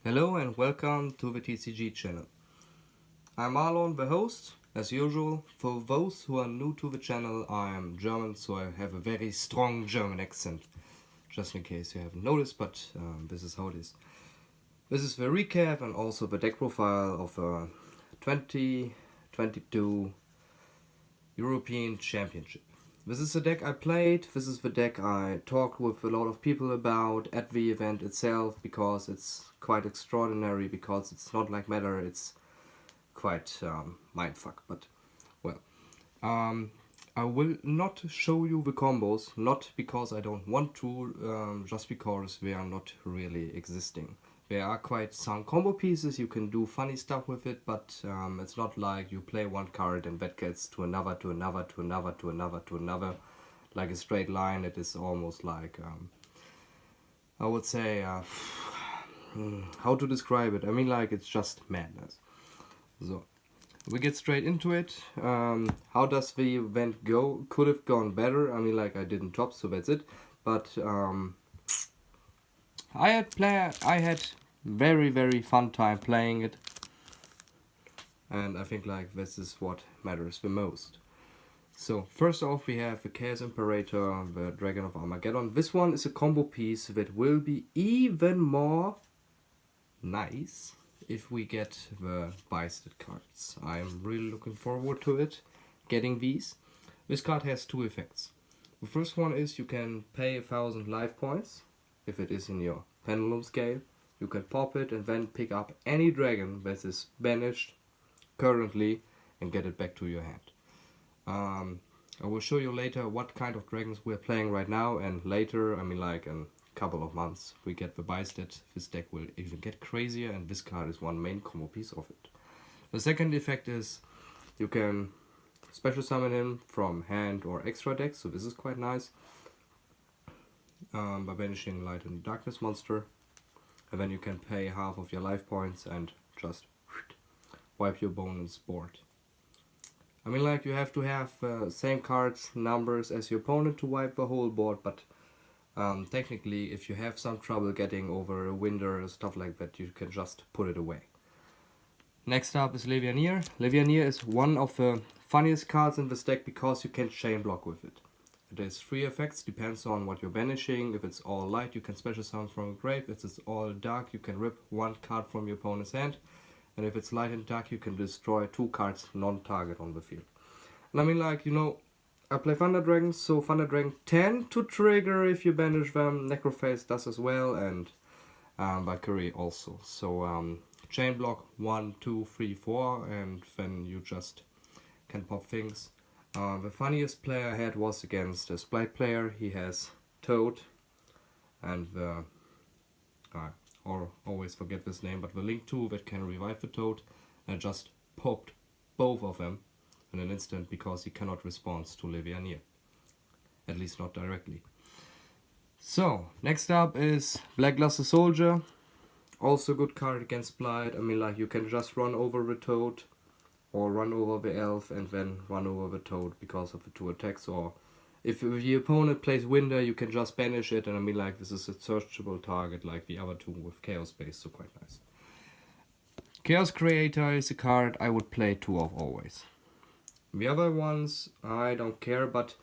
Hello and welcome to the TCG channel. I'm Marlon, the host. As usual, for those who are new to the channel, I am German, so I have a very strong German accent. Just in case you haven't noticed, but this is how it is. This is the recap and also the deck profile of the 2022 European Championship. This is the deck I played, this is the deck I talked with a lot of people about at the event itself, because it's quite extraordinary, because it's not like Matter, it's quite mindfuck, but well. I will not show you the combos, not because I don't want to, just because they are not really existing. There are quite some combo pieces, you can do funny stuff with it, but it's not like you play one card and that gets to another, to another, to another, to another, to another, like a straight line. It is almost like, I would say, how to describe it? I mean, like, it's just madness. So, we get straight into it. How does the event go? Could have gone better. I mean, like, I didn't top, so that's it. But I had very fun time playing it, and I think like this is what matters the most. So first off, we have the Chaos Imperator, the Dragon of Armageddon. This one is a combo piece that will be even more nice if we get the Bisted cards. I'm really looking forward to it, getting these. This card has two effects. The first one is you can pay 1,000 life points, if it is in your pendulum scale. You can pop it and then pick up any dragon that is banished currently and get it back to your hand. I will show you later what kind of dragons we're playing right now, and later, I mean like in a couple of months, we get the Bisted. This deck will even get crazier, and this card is one main combo piece of it. The second effect is you can special summon him from hand or extra deck, so this is quite nice, by banishing Light and Darkness monster, and then you can pay half of your life points and just wipe your opponent's board. I mean, like, you have to have same cards numbers as your opponent to wipe the whole board, but technically if you have some trouble getting over a window or stuff like that, you can just put it away. Next up is Levianeer. Levianeer is one of the funniest cards in this deck because you can chain block with it. It has 3 effects, depends on what you're banishing. If it's all light, you can special summon from a grave. If it's all dark, you can rip 1 card from your opponent's hand. And if it's light and dark, you can destroy 2 cards non-target on the field. And I mean, like, you know, I play Thunder Dragons, so Thunder Dragons tend to trigger if you banish them. Necrophase does as well, and Valkyrie also. So chain block 1, 2, 3, 4, and then you just can pop things. The funniest player I had was against a Splite player. He has Toad and the or always forget this name, but the Link 2 that can revive the Toad, and just popped both of them in an instant because he cannot respond to Levianeer. At least not directly. So, next up is Black Luster Soldier. Also good card against Blight. I mean, like, you can just run over the Toad or run over the Elf and then run over the Toad because of the 2 attacks, or if the opponent plays Winder, you can just banish it, and I mean, like, this is a searchable target like the other 2 with Chaos base, so quite nice. Chaos Creator is a card I would play 2 of always. The other ones, I don't care, but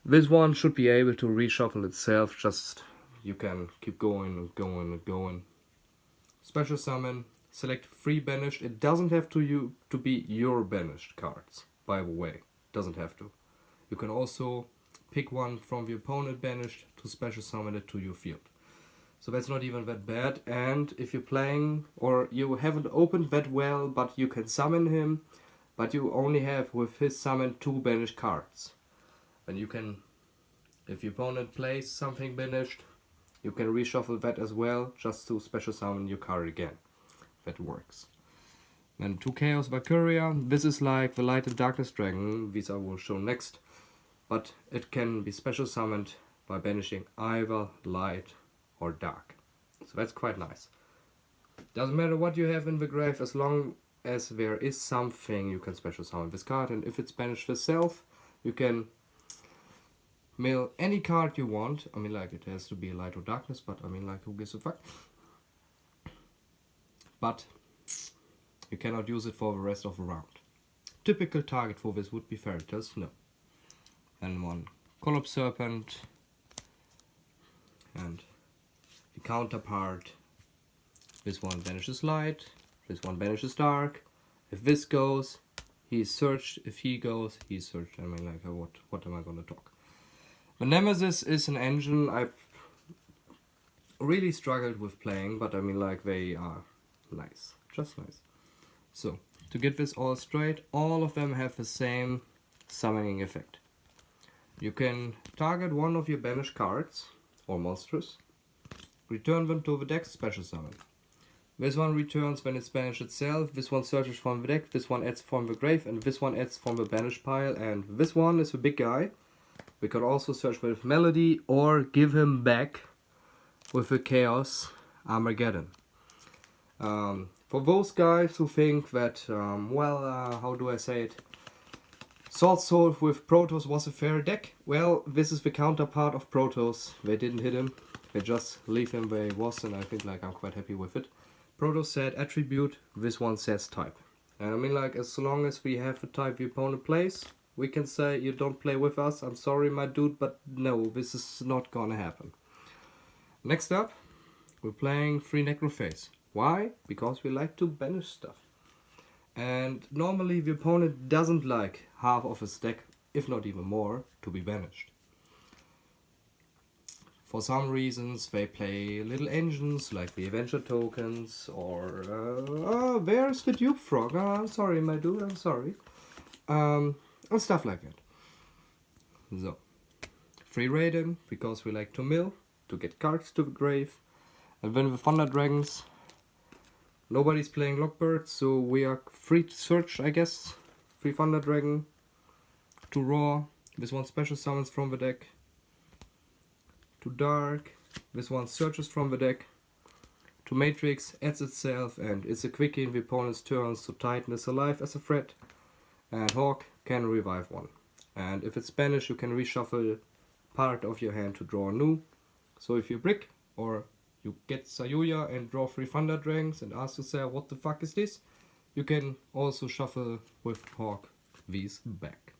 this one should be able to reshuffle itself, just you can keep going and going and going. Special summon, select 3 banished. It doesn't have to be your banished cards, by the way. It doesn't have to. You can also pick one from the opponent banished to special summon it to your field. So that's not even that bad. And if you're playing, or you haven't opened that well, but you can summon him, but you only have with his summon 2 banished cards. And you can, if your opponent plays something banished, you can reshuffle that as well, just to special summon your card again. That works. Then 2 Chaos Valkyria. This is like the Light and Darkness Dragon. These I will show next. But it can be special summoned by banishing either light or dark. So that's quite nice. Doesn't matter what you have in the grave, as long as there is something you can special summon this card. And if it's banished itself, you can mill any card you want. I mean, like, it has to be light or darkness, but I mean, like, who gives a fuck? but you cannot use it for the rest of the round. Typical target for this would be fairy tales, no. Then one Collop Serpent, and the counterpart. This one banishes light, this one banishes dark. If this goes, he's searched. If he goes, he's searched. I mean, like, what am I gonna talk? The Nemesis is an engine I've really struggled with playing, but I mean, like, they are nice, just nice. So, to get this all straight, all of them have the same summoning effect. You can target one of your banished cards or monsters, return them to the deck, special summon. This one returns when it's banished itself, this one searches from the deck, this one adds from the grave, and this one adds from the banished pile, and this one is the big guy. We could also search with Melody or give him back with the Chaos Armageddon. For those guys who think that, how do I say it? Sword Soul with Protoss was a fair deck. Well, this is the counterpart of Protoss. They didn't hit him. They just leave him where he was, and I think, like, I'm quite happy with it. Protoss said attribute, this one says type. And I mean, like, as long as we have the type the opponent plays, we can say you don't play with us. I'm sorry, my dude, but no, this is not gonna happen. Next up, we're playing 3 Necrophase. Why? Because we like to banish stuff. And normally the opponent doesn't like half of his deck, if not even more, to be banished. For some reasons they play little engines like the Avenger tokens, or where's the Duke Frog? Oh, I'm sorry, my dude, I'm sorry. And stuff like that. So, free Raiden, because we like to mill, to get cards to the grave. And then the Thunder Dragons, nobody's playing Lockbird, so we are free to search, I guess. Free Thunder Dragon, to Raw, this one special summons from the deck. To Dark, this one searches from the deck. To Matrix, adds itself, and it's a quickie in the opponent's turns, so Titan is alive as a threat. And Hawk can revive one. And if it's Spanish, you can reshuffle part of your hand to draw a new. So if you brick, or you get Sayuya and draw 3 Thunder Dragons and ask yourself, what the fuck is this? You can also shuffle with Hawk these back.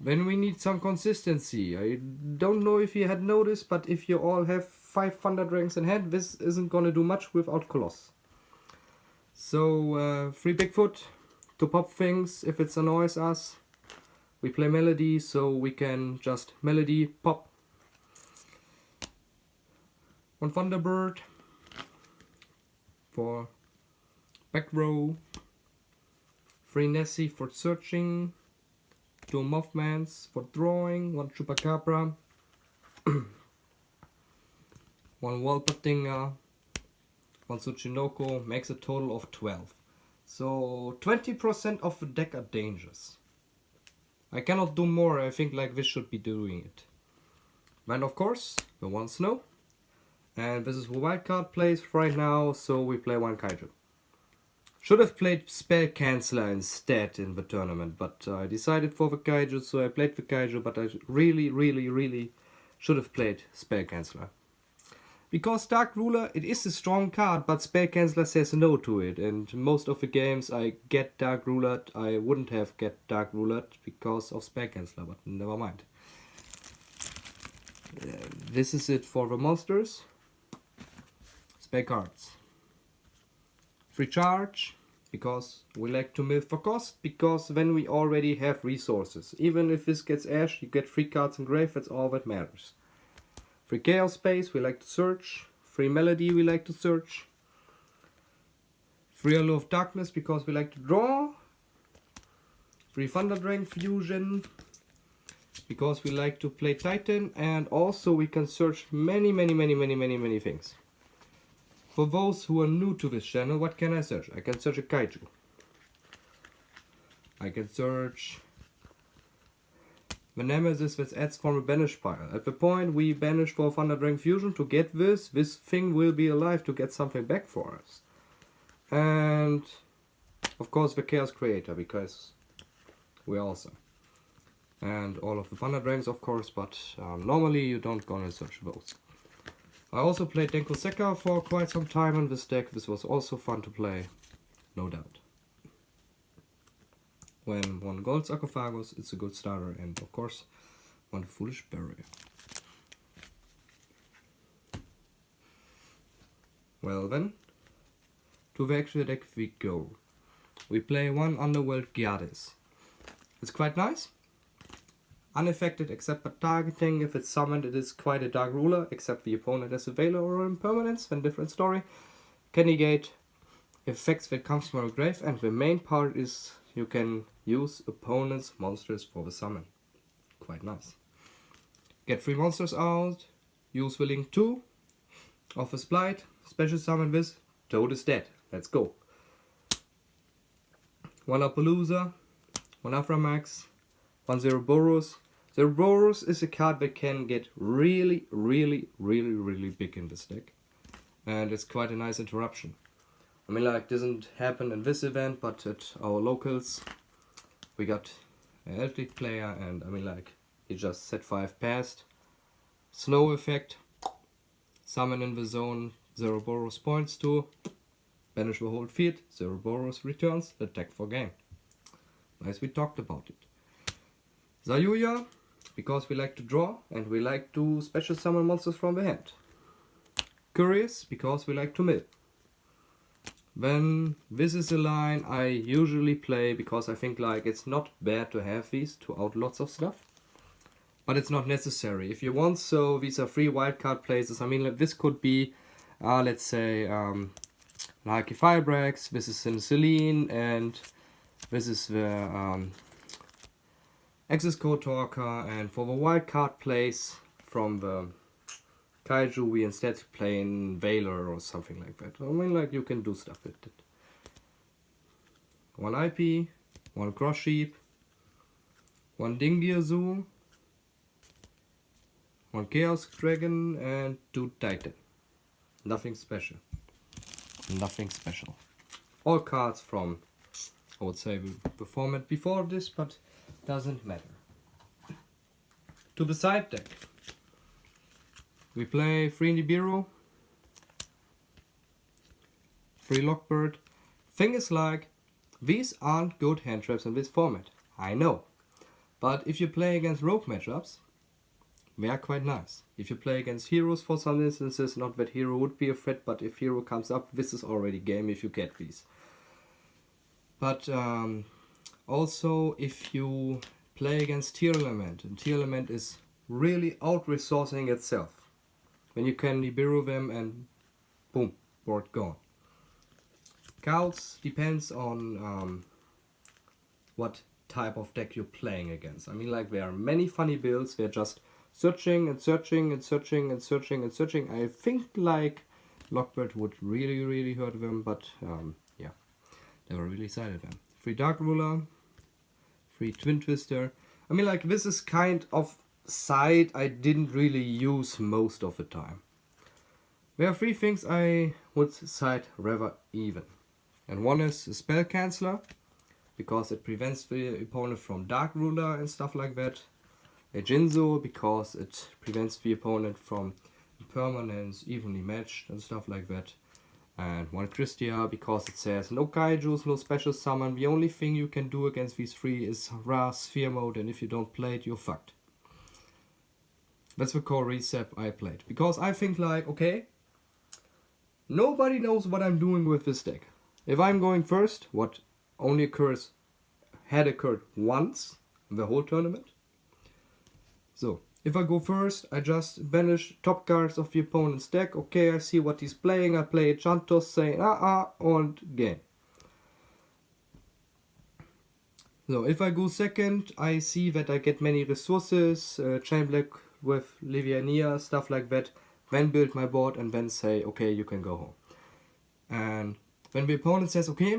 Then we need some consistency. I don't know if you had noticed, but if you all have 5 Thunder Dragons in hand, this isn't gonna do much without Coloss. So, 3 Bigfoot to pop things if it annoys us. We play Melody, so we can just Melody, pop. 1 Thunderbird for back row. 3 Nessie for searching. 2 Mothmans for drawing. 1 Chupacabra. 1 Walpatinga. 1 Tsuchinoko. Makes a total of 12. So 20% of the deck are dangers. I cannot do more. I think like this should be doing it. And of course, the 1 Snow. And this is the wildcard plays right now, so we play 1 Kaiju. Should have played Spell Canceller instead in the tournament, but I decided for the Kaiju, so I played the Kaiju, but I really should have played Spell Canceller. Because Dark Ruler, it is a strong card, but Spell Canceller says no to it, and most of the games I get Dark Ruler, I wouldn't have get Dark Ruler because of Spell Canceller, but never mind. This is it for the monsters. Spell cards. Free charge, because we like to mill for cost, because when we already have resources. Even if this gets Ash, you get 3 cards in grave, that's all that matters. Free Chaos Space, we like to search. Free Melody, we like to search. Free Allure of Darkness, because we like to draw. Free Thunder Dragon Fusion, because we like to play Titan, and also we can search many things. For those who are new to this channel, what can I search? I can search a Kaiju. I can search the Nemesis that adds from a banish pile. At the point we banish for Thunder Dragon Fusion to get this thing will be alive to get something back for us. And of course the Chaos Creator, because we're awesome. And all of the Thunder Dragons, of course, but normally you don't gonna search those. I also played Denko Sekka for quite some time on this deck. This was also fun to play, no doubt. When one gold sarcophagus, it's a good starter, and of course, one foolish barrier. Well then, to the actual deck we go. We play one Underworld Gyadis. It's quite nice. Unaffected except by targeting. If it's summoned, it is quite a dark ruler, except the opponent has a Veiler or impermanence, then different story. Can negate effects that comes from a grave, and the main part is you can use opponent's monsters for the summon. Quite nice. Get 3 monsters out, use the link 2 of a Splight, special summon this, Toad is dead. Let's go. 1 Appaloosa, 1 Aframax, 1 Zerberus. Zerberus is a card that can get really big in this deck. And it's quite a nice interruption. I mean, like, doesn't happen in this event, but at our locals we got an Eldritch player, and I mean, like, he just set 5 past. Snow effect, summon in the zone, Zerberus points to, banish the whole field, Zerberus returns, attack for game. Nice, we talked about it. Zayuya, because we like to draw and we like to special summon monsters from the hand. Curious, because we like to mill. Then this is a line I usually play because I think like it's not bad to have these to out lots of stuff. But it's not necessary. If you want, so these are 3 wildcard places. I mean, like, this could be, let's say, like Firebrax, this is in Celine, and this is the Access Code Talker, and for the wildcard plays from the Kaiju we instead play in Veiler or something like that. I mean, like, you can do stuff with it. 1 IP, 1 Cross Sheep, 1 Dingir Zoo, 1 Chaos Dragon, and 2 Titan. Nothing special. Nothing special. All cards from, I would say, the format before this, but doesn't matter. To the side deck. We play 3 Nibiru, 3 Lockbird. Thing is, like, these aren't good hand traps in this format. I know. But if you play against rogue matchups, they are quite nice. If you play against heroes for some instances, not that hero would be a threat, but if hero comes up, this is already game if you get these. But also if you play against tier element, and tier element is really out-resourcing itself. When you can Nibiru them and boom, board gone. Counts depends on what type of deck you're playing against. I mean, like, there are many funny builds, they're just searching and searching and searching and searching and searching. I think like Lockbird would really hurt them, but yeah, they were really excited then. 3 Dark Ruler, 3 Twin Twister. I mean, like, this is kind of side I didn't really use most of the time. There are 3 things I would side rather even. And one is a Spell Canceller, because it prevents the opponent from Dark Ruler and stuff like that. A Jinzo, because it prevents the opponent from impermanence, evenly matched and stuff like that. And 1 Christia, because it says no Kaijus, no special summon. The only thing you can do against these 3 is Ra Sphere Mode, and if you don't play it, you're fucked. That's the core recipe I played. Because I think, like, okay, nobody knows what I'm doing with this deck. If I'm going first, what only had occurred once in the whole tournament. So, if I go first, I just banish top cards of the opponent's deck. Okay, I see what he's playing. I play a Chantos, say and game. So, if I go second, I see that I get many resources, Chain Black with Liviania, stuff like that. Then build my board and then say, okay, you can go home. And when the opponent says, okay,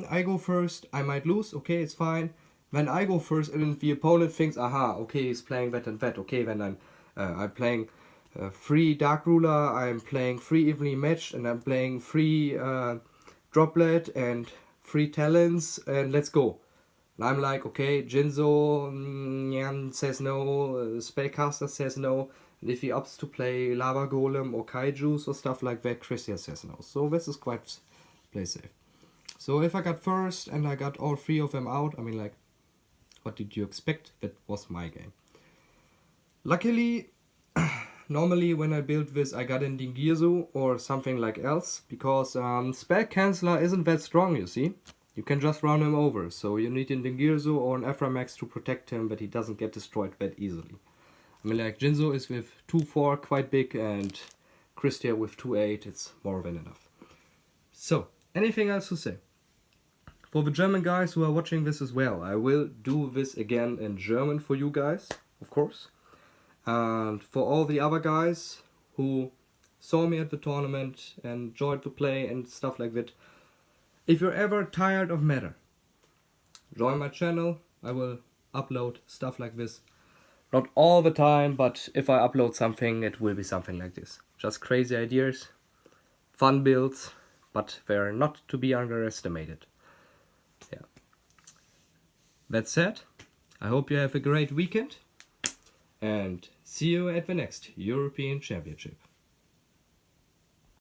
I go first, I might lose, okay, it's fine. When I go first and the opponent thinks, aha, okay, he's playing that and that, okay, then I'm playing 3 Dark Ruler, I'm playing 3 Evenly Matched, and I'm playing 3 Droplet and 3 Talents, and let's go. And I'm like, okay, Jinzo says no, Spellcaster says no, And if he opts to play Lava Golem or Kaijus or stuff like that, Christian says no. So this is quite play safe. So if I got first and I got all 3 of them out, I mean like, what did you expect? That was my game. Luckily, normally when I build this I got in Dingirzu or something like else, because Spell Canceller isn't that strong, you see. You can just run him over, so you need an Dingirzu or an Ephramex to protect him that he doesn't get destroyed that easily. I mean like Jinzo is with 2-4 quite big, and Christia with 2-8, it's more than enough. So, anything else to say? For the German guys who are watching this as well, I will do this again in German for you guys, of course. And for all the other guys who saw me at the tournament and enjoyed the play and stuff like that, if you're ever tired of meta, join my channel. I will upload stuff like this. Not all the time, but if I upload something, it will be something like this. Just crazy ideas, fun builds, but they're not to be underestimated. Yeah. That said, I hope you have a great weekend, and see you at the next European Championship.